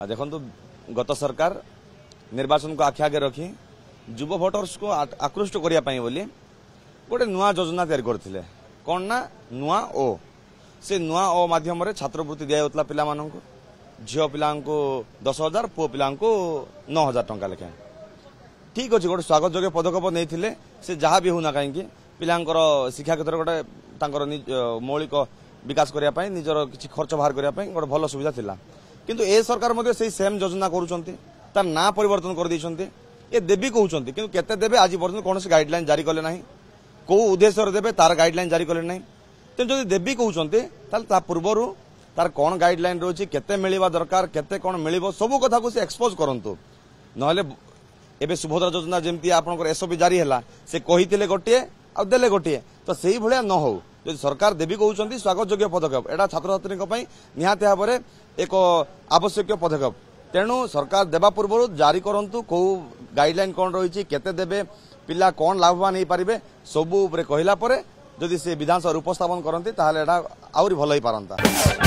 देखो गत सरकार निर्वाचन को आखि आगे रखी युव भोटर्स को आकृष्ट करने बोली गोटे नुआ योजना तैयारी करथिले कौन ना नुआ ओ से नुआ ओ माध्यम रे छात्रवृत्ति दिया होतला पिला माननको झियो पिला को 10,000 पुओ पिला को 9,000 टंका लेखे ठीक अच्छे गोटे स्वागत योग्य पदक्षेप नहीं से जहाँ भी होना कहीं पिलांकर शिक्षा क्षेत्र गोटे तांकर मौलिक विकास करने निजर किसी खर्च बाहर करने गोटे भल सुविधा थिला किंतु ए सरकार मध्य से सेम योजना करूछंती तार ना परिवर्तन कर दैछंती ए देबी कहउछंती किंतु केते देबे आज पर्यंत कोनोसी गाइडलाइन जारी कले नाही को उद्देश्य देबे तार गाइडलाइन जारी कले नाही तेन जदि देबी कहउछंती ताल ता पूर्वरु तार कोन गाइडलाइन रोची केते मिलिबा दरकार केते कोन मिलिबो सब कथा को से एक्सपोज करंतु नहले एबे सुभद्रा योजना जेमती आपनकर एसओपी जारी हैला से कहितिले गोटिए आ देले गोटिए तो सेही भलिया न हो यदि सरकार देवी कहउछंती स्वागत योग्य पदक्षेप एटा छात्र छात्री निहाती भाव में एक आवश्यक पदक्षेप तेणु सरकार देवा पूर्व जारी करंतु को गाइडलाइन कौन रही केते देबे पिला कौन लाभवान हो पारे सबू कहला जदि से विधानसभा उपस्थापन करती ताहले एटा आउरी भल ही पारंता।